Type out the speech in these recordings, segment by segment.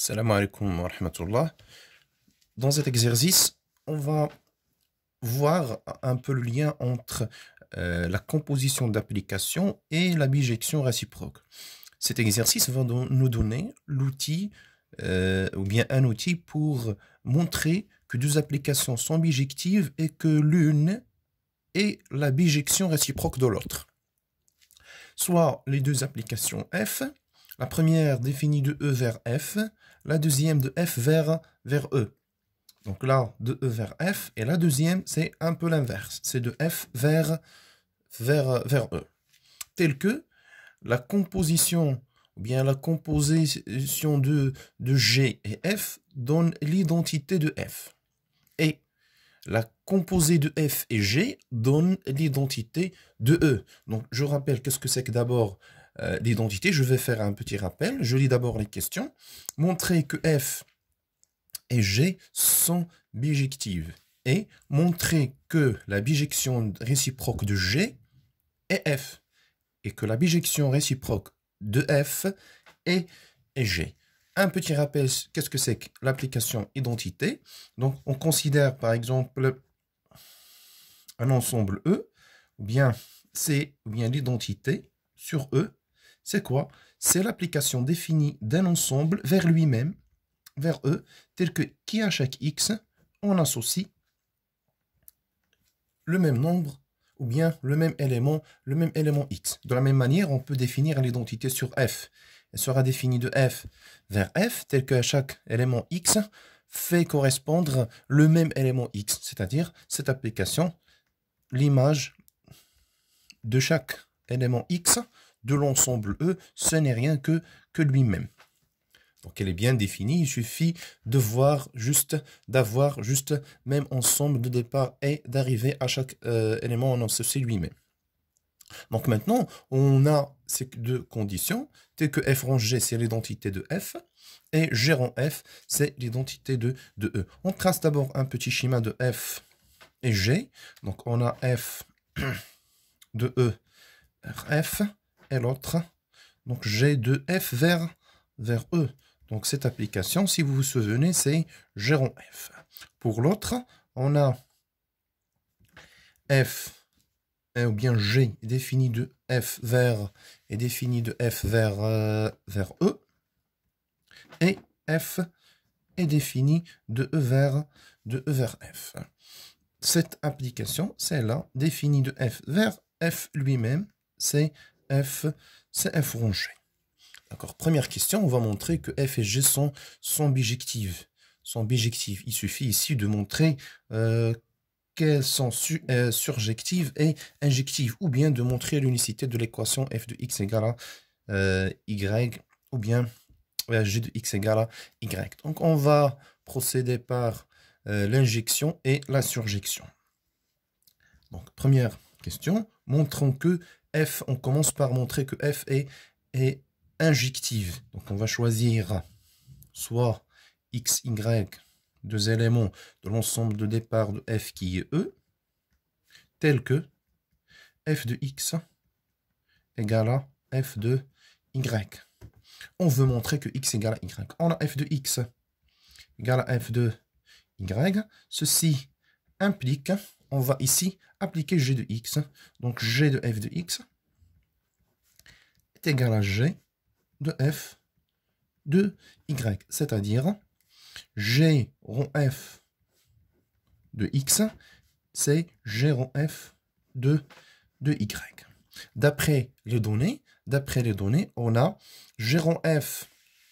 Salam alaikum wa rahmatullah. Dans cet exercice, on va voir un peu le lien entre la composition d'applications et la bijection réciproque. Cet exercice va nous donner l'outil ou bien un outil pour montrer que deux applications sont bijectives et que l'une est la bijection réciproque de l'autre. Soit les deux applications F, la première définie de E vers F, la deuxième de F vers E. Donc là, de E vers F, et la deuxième, c'est un peu l'inverse, c'est de F vers E. Tel que la composition, ou bien la composition de G et F donne l'identité de F. Et la composée de F et G donne l'identité de E. Donc je rappelle qu'est-ce que c'est que d'abord l'identité. Je vais faire un petit rappel. Je lis d'abord les questions. Montrer que F et G sont bijectives. Et montrer que la bijection réciproque de G est F. Et que la bijection réciproque de F est G. Un petit rappel, qu'est-ce que c'est que l'application identité? Donc, on considère par exemple un ensemble E, ou bien C, ou bien l'identité sur E. C'est quoi? C'est l'application définie d'un ensemble vers lui-même, vers E, tel que qui à chaque X, on associe le même nombre, ou bien le même élément X. De la même manière, on peut définir l'identité sur F. Elle sera définie de F vers F, tel que chaque élément X fait correspondre le même élément X, c'est-à-dire cette application, l'image de chaque élément X de l'ensemble E, ce n'est rien que lui-même. Donc elle est bien définie, il suffit d'avoir juste même ensemble de départ et d'arriver à chaque élément en associé lui-même. Donc maintenant, on a ces deux conditions, telles que f rang G, c'est l'identité de F, et G rang F, c'est l'identité de E. On trace d'abord un petit schéma de F et G. Donc on a F de E vers F, et l'autre, donc G de F vers E. Donc cette application, si vous vous souvenez, c'est G rang F. Pour l'autre, on a F ou bien G défini de F vers E, et F est défini de E vers F. Cette application, celle-là, définie de F vers F lui-même, c'est F rang G. D'accord. Première question, on va montrer que F et G sont bijectives. Il suffit ici de montrer qu'elles sont surjectives et injectives, ou bien de montrer l'unicité de l'équation f de x égale à y, ou bien g de x égale à y. Donc on va procéder par l'injection et la surjection. Donc première question, montrons que f, on commence par montrer que f est injective. Donc on va choisir soit x, y, deux éléments de l'ensemble de départ de f qui est E, tel que f de x égale à f de y. On veut montrer que x égale à y. On a f de x égale à f de y. Ceci implique, on va ici appliquer g de x. Donc g de f de x est égal à g de f de y, c'est-à-dire g rond f de x, c'est g rond f de y. D'après les données, on a g rond f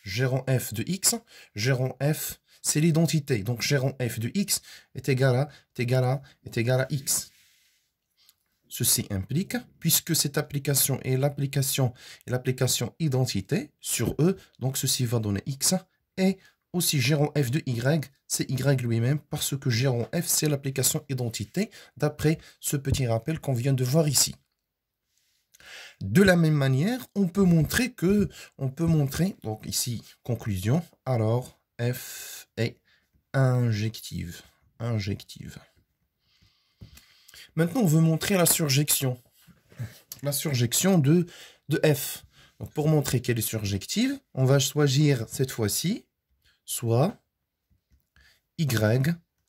de x, g rond f, c'est l'identité. Donc g rond f de x est égal à x. Ceci implique, puisque cette application est l'application identité sur E, donc ceci va donner x, et aussi g rond f de y, c'est y lui-même, parce que g rond f, c'est l'application identité, d'après ce petit rappel qu'on vient de voir ici. De la même manière, on peut montrer, donc ici, conclusion, alors f est injective. Maintenant, on veut montrer la surjection. La surjection de f. Donc, pour montrer qu'elle est surjective, on va choisir cette fois-ci soit y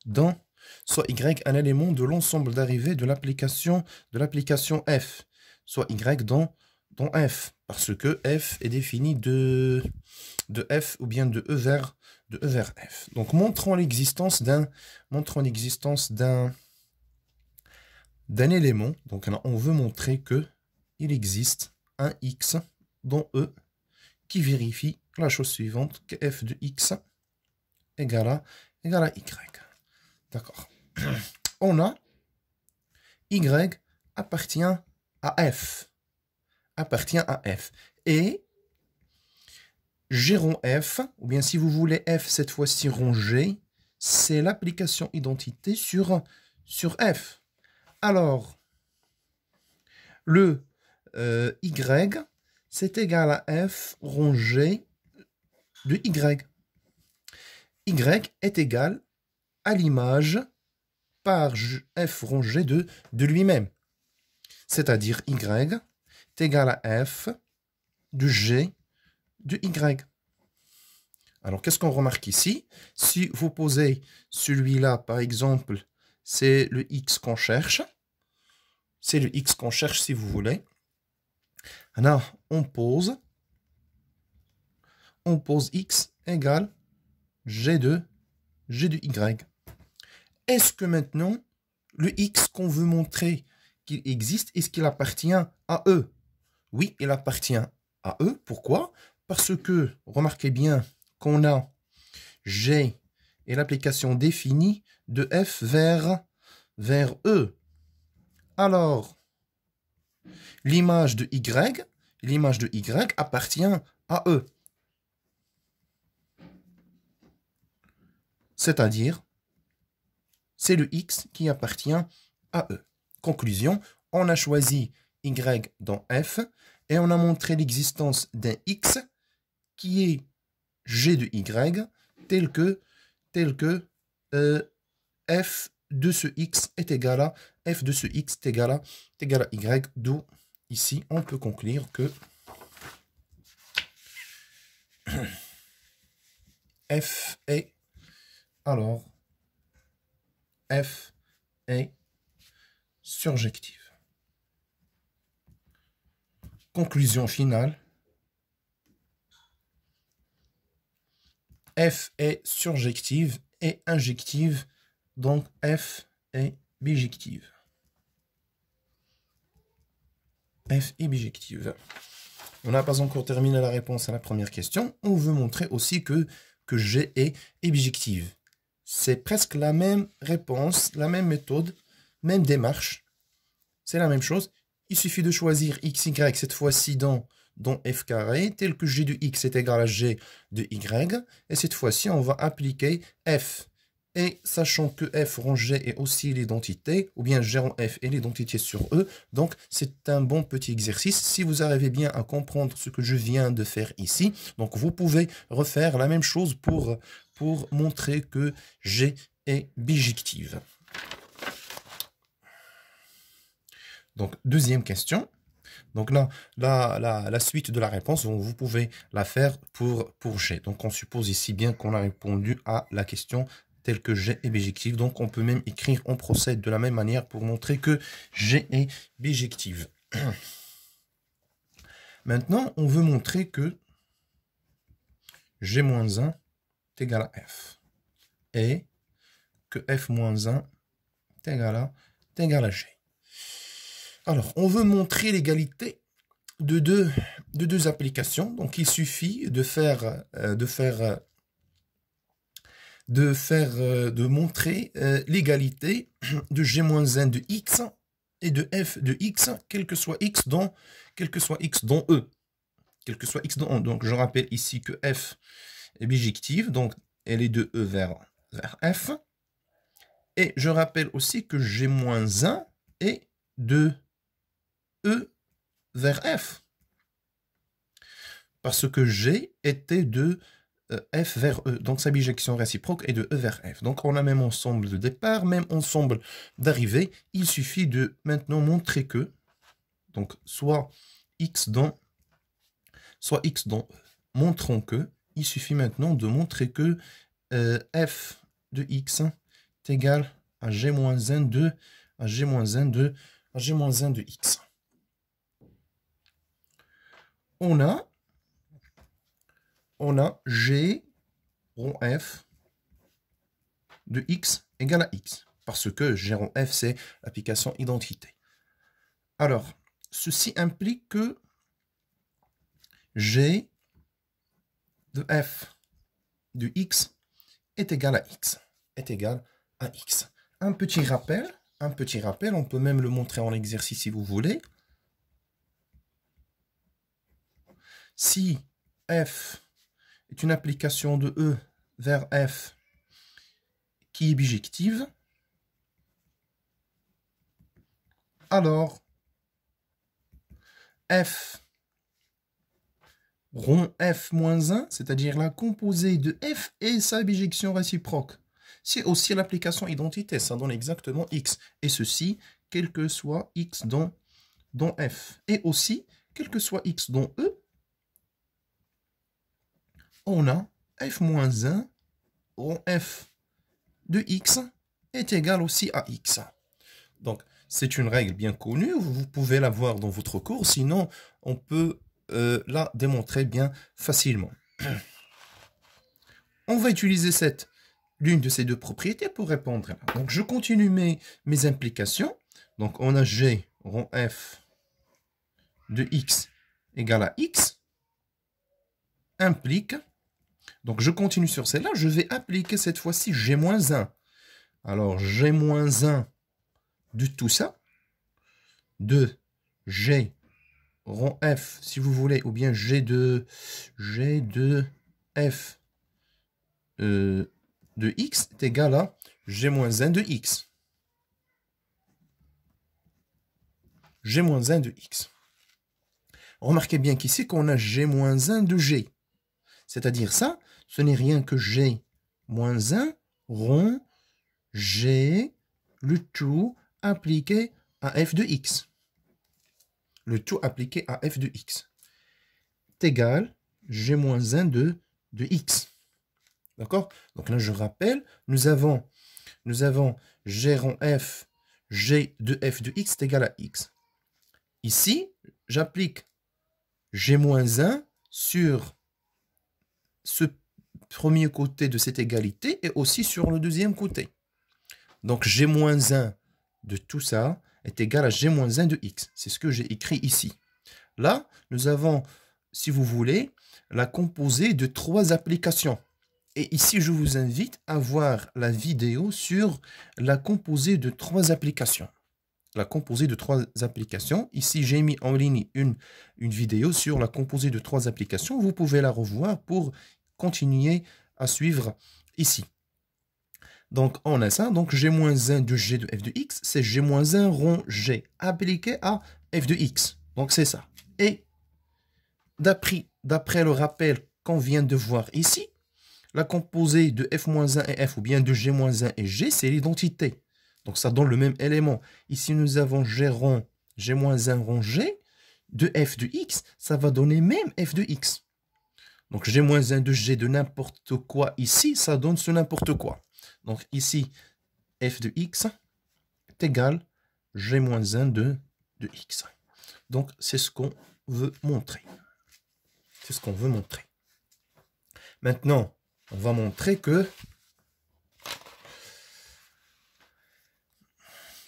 dans, soit y un élément de l'ensemble d'arrivée de l'application f, soit y dans f, parce que f est défini de f ou bien de E vers f. Donc montrons l'existence d'un élément. Donc on veut montrer que il existe un x dans E qui vérifie la chose suivante, que f de x égale à y. D'accord. On a y appartient à f. Et G rond f, ou bien si vous voulez f cette fois-ci rond G, c'est l'application identité sur f. Alors, le y, c'est égal à f rond G de y. Y est égal à l'image par f rond G de lui-même. C'est-à-dire y est égal à f de G de y. Alors, qu'est-ce qu'on remarque ici? Si vous posez celui-là, par exemple, c'est le x qu'on cherche. C'est le x qu'on cherche, si vous voulez. Alors, on pose x égale g de y. Est-ce que maintenant, le x qu'on veut montrer qu'il existe, est-ce qu'il appartient à E? Oui, il appartient à E. Pourquoi? Parce que, remarquez bien qu'on a G et l'application définie de F vers E. Alors, l'image de Y appartient à E. C'est-à-dire, c'est le X qui appartient à E. Conclusion, on a choisi Y dans F et on a montré l'existence d'un X qui est G de Y tel que F de ce X est égal à F de ce X est égal à Y, d'où ici on peut conclure que F est surjective. Conclusion finale. F est surjective et injective, donc F est bijective. F est bijective. On n'a pas encore terminé la réponse à la première question. On veut montrer aussi que G est bijective. C'est presque la même réponse, la même méthode, même démarche. C'est la même chose. Il suffit de choisir x, y, cette fois-ci dans f carré, tel que g de x est égal à g de y. Et cette fois-ci, on va appliquer f. Et sachant que f rond g est aussi l'identité, ou bien g rond f est l'identité sur E, donc c'est un bon petit exercice. Si vous arrivez bien à comprendre ce que je viens de faire ici, donc vous pouvez refaire la même chose pour montrer que g est bijective. Donc, deuxième question. Donc là, la suite de la réponse, vous pouvez la faire pour G. Donc, on suppose ici bien qu'on a répondu à la question telle que G est bijective. Donc, on peut même écrire, on procède de la même manière pour montrer que G est bijective. Maintenant, on veut montrer que G-1 est égal à F. Et que F-1 est égal à G. Alors, on veut montrer l'égalité de deux applications. Donc, il suffit de montrer l'égalité de G-1 de X et de F de X, quel que soit X dans E. Quel que soit X dans E. Donc, je rappelle ici que F est bijective. Donc, elle est de E vers F. Et je rappelle aussi que G-1 est de E vers F. Parce que G était de F vers E. Donc sa bijection réciproque est de E vers F. Donc on a même ensemble de départ, même ensemble d'arrivée. Il suffit de maintenant montrer que, donc soit X dans E. Montrons que il suffit maintenant de montrer que f de x est égal à g-1 de g-1 de x. On a g rond f de x égale à x. Parce que g rond f, c'est l'application identité. Alors, ceci implique que g de f de x est égal à x. Un petit rappel, on peut même le montrer en exercice si vous voulez. Si f est une application de E vers f qui est bijective, alors f rond f moins 1, c'est-à-dire la composée de f et sa bijection réciproque. C'est aussi l'application identité, ça donne exactement x. Et ceci, quel que soit x dans f. Et aussi, quel que soit x dans E, on a f moins 1 rond f de x est égal aussi à x. Donc, c'est une règle bien connue, vous pouvez la voir dans votre cours, sinon on peut la démontrer bien facilement. On va utiliser l'une de ces deux propriétés pour répondre. Donc, je continue mes implications. Donc, on a g rond f de x égale à x implique. Donc, je continue sur celle-là. Je vais appliquer cette fois-ci g-1. Alors, g-1 de tout ça, de g rond f, si vous voulez, ou bien g de f de x est égal à g-1 de x. g-1 de x. Remarquez bien qu'ici qu'on a g-1 de g. C'est-à-dire ça, ce n'est rien que g-1 rond g, le tout appliqué à f de x. Le tout appliqué à f de x est égal g-1 de x. D'accord? Donc là, je rappelle, nous avons g rond f, g de f de x est égal à x. Ici, j'applique g-1 sur ce premier côté de cette égalité et aussi sur le deuxième côté. Donc, g-1 de tout ça est égal à g-1 de x. C'est ce que j'ai écrit ici. Là, nous avons, si vous voulez, la composée de 3 applications. Et ici, je vous invite à voir la vidéo sur la composée de 3 applications. La composée de 3 applications. Ici, j'ai mis en ligne une vidéo sur la composée de 3 applications. Vous pouvez la revoir pour continuer à suivre ici. Donc, on a ça. Donc, g-1 de g de f de x, c'est g-1 rond g appliqué à f de x. Donc, c'est ça. Et d'après le rappel qu'on vient de voir ici, la composée de f-1 et f, ou bien de g-1 et g, c'est l'identité. Donc, ça donne le même élément. Ici, nous avons g-1 rond g de f de x. Ça va donner même f de x. Donc, g-1 de g de n'importe quoi ici, ça donne ce n'importe quoi. Donc, ici, f de x est égal g-1 de x. Donc, c'est ce qu'on veut montrer. C'est ce qu'on veut montrer. Maintenant, on va montrer que,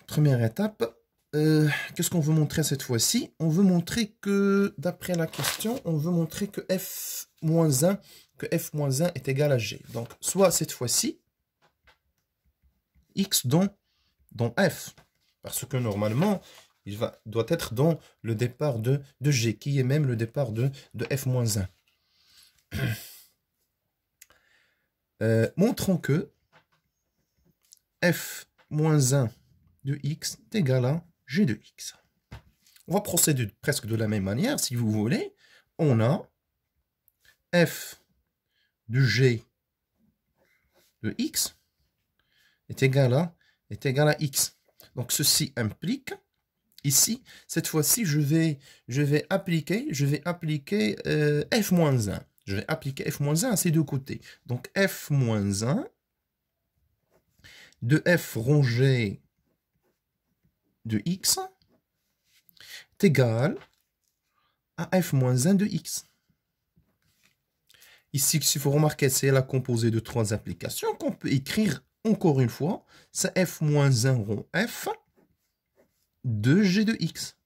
première étape, qu'est-ce qu'on veut montrer cette fois-ci? On veut montrer que, d'après la question, on veut montrer que f-1 est égal à g. Donc, soit cette fois-ci, x dans f. Parce que normalement, il doit être dans le départ de g, qui est même le départ de f-1. Montrons que f-1 de x est égal à g de x. On va procéder presque de la même manière, si vous voulez. On a f de g de x est égal à x. Donc, ceci implique, ici, cette fois-ci, je vais appliquer f-1. Je vais appliquer f-1 à ces deux côtés. Donc f-1 de f rongé de x est égal à f-1 de x. Ici, s'il faut remarquer, c'est la composée de trois applications qu'on peut écrire encore une fois. C'est f-1 rond f de g de x.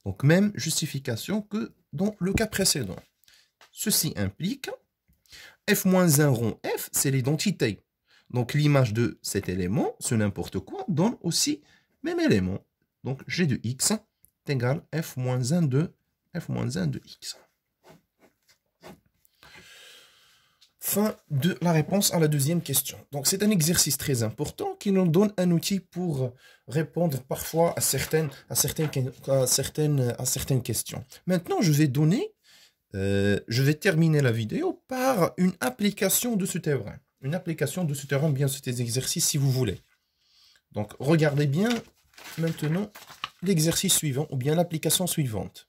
Donc, même justification que dans le cas précédent. Ceci implique f-1 rond f, c'est l'identité. Donc, l'image de cet élément, ce n'importe quoi, donne aussi même élément. Donc, g de x est égal à f-1 de x. Fin de la réponse à la deuxième question. Donc, c'est un exercice très important qui nous donne un outil pour répondre parfois à certaines questions. Maintenant, je vais terminer la vidéo par une application de ce théorème. Une application de ce théorème, bien cet exercice si vous voulez. Donc, regardez bien maintenant l'exercice suivant ou bien l'application suivante.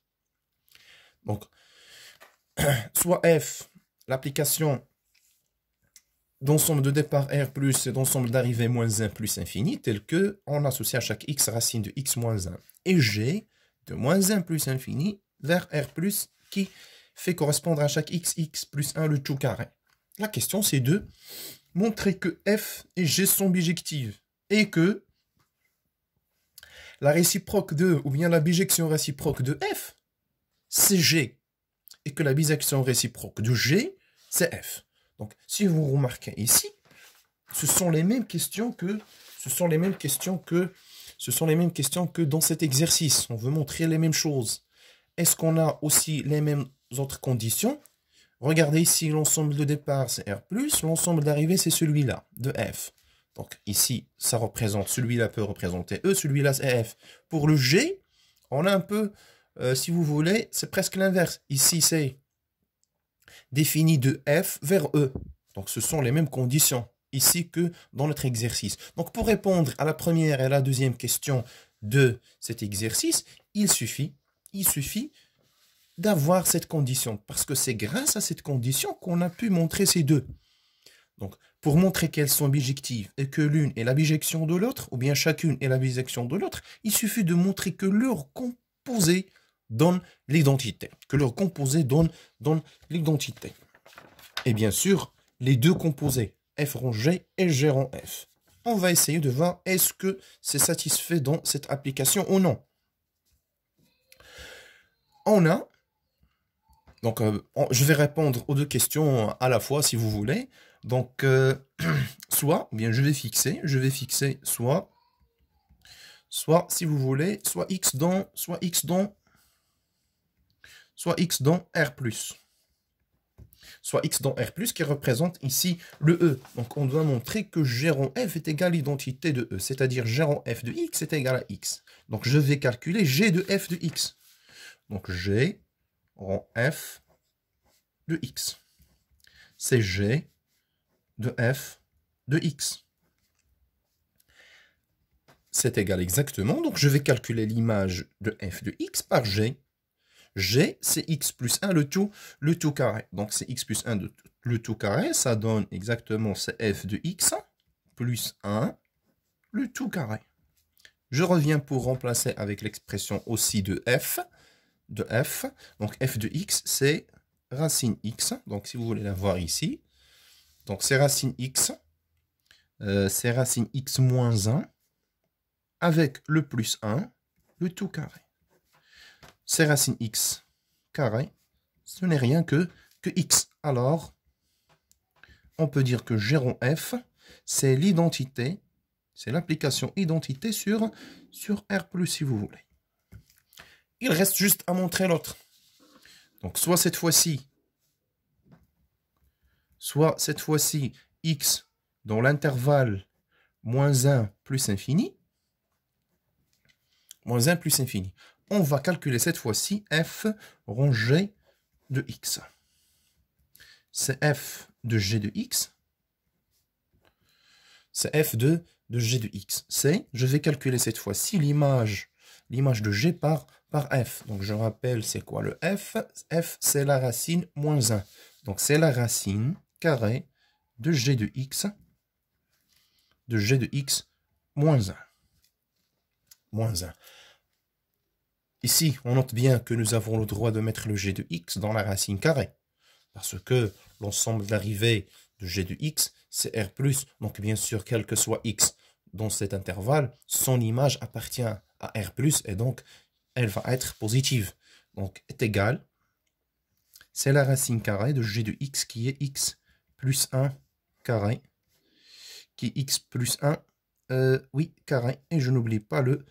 Donc, soit f, l'application d'ensemble de départ R plus et d'ensemble d'arrivée moins 1 plus infini, tel que on associe à chaque x racine de x moins 1. Et G de moins 1 plus infini vers R plus qui fait correspondre à chaque x plus 1 le tout carré. La question c'est de montrer que f et g sont bijectives et que la réciproque de, ou bien la bijection réciproque de f, c'est g. Et que la bijection réciproque de g, c'est f. Donc, si vous remarquez ici, ce sont les mêmes questions que dans cet exercice. On veut montrer les mêmes choses. Est-ce qu'on a aussi les mêmes autres conditions? Regardez ici, l'ensemble de départ, c'est R+, l'ensemble d'arrivée, c'est celui-là, de F. Donc, ici, ça représente, celui-là peut représenter E, celui-là, c'est F. Pour le G, on a un peu, si vous voulez, c'est presque l'inverse. Ici, c'est défini de F vers E. Donc, ce sont les mêmes conditions ici que dans notre exercice. Donc, pour répondre à la première et à la deuxième question de cet exercice, il suffit d'avoir cette condition. Parce que c'est grâce à cette condition qu'on a pu montrer ces deux. Donc, pour montrer qu'elles sont bijectives et que l'une est la bijection de l'autre, ou bien chacune est la bijection de l'autre, il suffit de montrer que leur composé donne l'identité. Que leur composé donne l'identité. Et bien sûr, les deux composés, f rond g et g rond f. On va essayer de voir est-ce que c'est satisfait dans cette application ou non. On a, donc je vais répondre aux deux questions à la fois si vous voulez. Donc, soit, bien je vais fixer soit si vous voulez, soit x dans R+. Soit x dans R+, qui représente ici le E. Donc, on doit montrer que G rond f est égal à l'identité de E, c'est-à-dire G rond f de x est égal à x. Donc, je vais calculer G de f de x. Donc, G rond f de x. C'est G de f de x. C'est égal exactement. Donc, je vais calculer l'image de f de x par G. G, c'est x plus 1 le tout carré. Donc, c'est x plus 1 le tout carré. Ça donne exactement, c'est f de x plus 1 le tout carré. Je reviens pour remplacer avec l'expression aussi de f. Donc, f de x, c'est racine x. Donc, si vous voulez la voir ici. Donc, c'est racine x. C'est racine x moins 1 avec le plus 1, le tout carré. C'est racine x carré, ce n'est rien que x. Alors, on peut dire que G rond f, c'est l'identité, c'est l'application identité sur R+, si vous voulez. Il reste juste à montrer l'autre. Donc, soit cette fois-ci, x dans l'intervalle moins 1 plus infini, moins 1 plus infini. On va calculer cette fois-ci f rond g de x. C'est f de g de x. C'est f de g de x. Je vais calculer cette fois-ci l'image l'image de G par F. Donc, je rappelle, c'est quoi le F? F, c'est la racine moins 1. Donc, c'est la racine carrée de G de X moins 1. Moins 1. Ici, on note bien que nous avons le droit de mettre le G de X dans la racine carrée. Parce que l'ensemble d'arrivée de G de X, c'est R+. Donc, bien sûr, quel que soit X dans cet intervalle, son image appartient à R+, et donc, elle va être positive. Donc, est égal, c'est la racine carrée de G de X qui est X plus 1 carré, qui est X plus 1, oui, carré, et je n'oublie pas le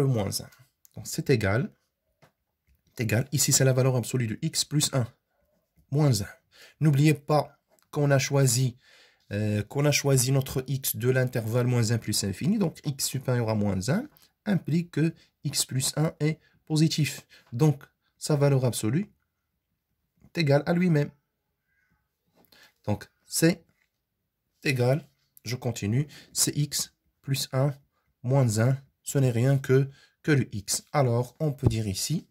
moins 1. Donc, c'est égal, ici, c'est la valeur absolue de X plus 1. Moins 1. N'oubliez pas qu'on a choisi notre x de l'intervalle moins 1 plus infini. Donc, x supérieur à moins 1 implique que x plus 1 est positif. Donc, sa valeur absolue est égale à lui-même. Donc, c'est égal, je continue, c'est x plus 1 moins 1. Ce n'est rien que le x. Alors, on peut dire ici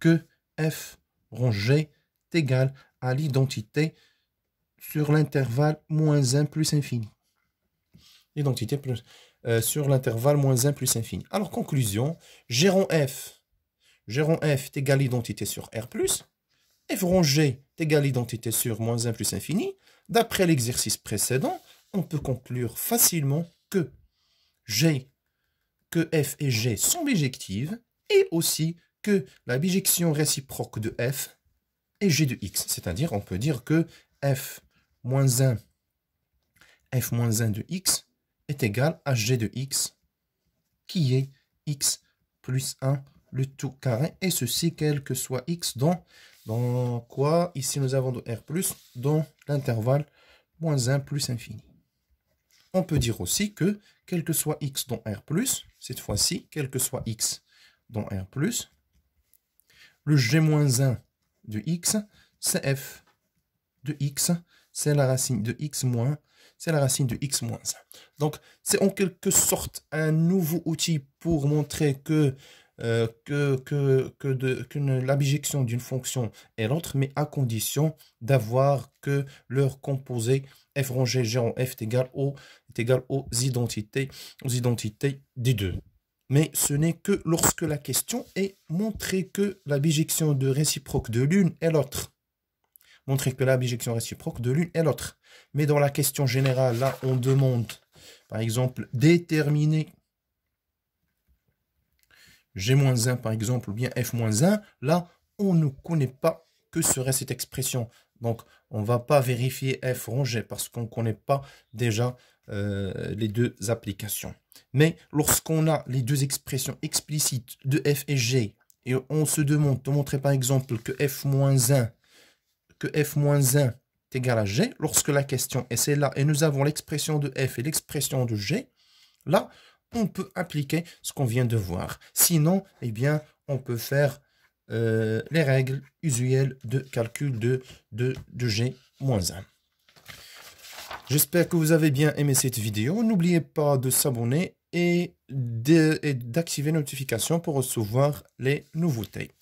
que f rangé est égal à l'identité sur l'intervalle moins 1 plus infini. L'identité sur l'intervalle moins 1 plus infini. Alors, conclusion, G rond f est égal à l'identité sur R+, f rond G est égal à l'identité sur moins 1 plus infini. D'après l'exercice précédent, on peut conclure facilement que f et G sont bijectives et aussi que la bijection réciproque de f est G de X. C'est-à-dire, on peut dire que f moins 1 de X est égal à G de X, qui est X plus 1, le tout carré, et ceci, quel que soit X dans quoi? Ici, nous avons de R+, dans l'intervalle moins 1 plus infini. On peut dire aussi que, quel que soit X dans R+, cette fois-ci, quel que soit X dans R+, le G-1 de X, c'est F de X, c'est la racine de X moins, c'est la racine de X moins 1. Donc, c'est en quelque sorte un nouveau outil pour montrer que la bijection d'une fonction est l'autre, mais à condition d'avoir que leur composé f rond g, g rond f est égal aux identités des deux. Mais ce n'est que lorsque la question est montrer que la bijection de réciproque de l'une est l'autre. Montrer que la bijection réciproque de l'une est l'autre. Mais dans la question générale, là, on demande, par exemple, déterminer G-1, par exemple, ou bien F-1. Là, on ne connaît pas que serait cette expression. Donc, on ne va pas vérifier F rond G parce qu'on ne connaît pas déjà les deux applications. Mais lorsqu'on a les deux expressions explicites de F et G, et on se demande de montrer, par exemple, que F-1 est égal à G, lorsque la question est celle-là, et nous avons l'expression de F et l'expression de G, là, on peut appliquer ce qu'on vient de voir. Sinon, eh bien, on peut faire les règles usuelles de calcul de G-1. J'espère que vous avez bien aimé cette vidéo. N'oubliez pas de s'abonner et d'activer les notifications pour recevoir les nouveautés.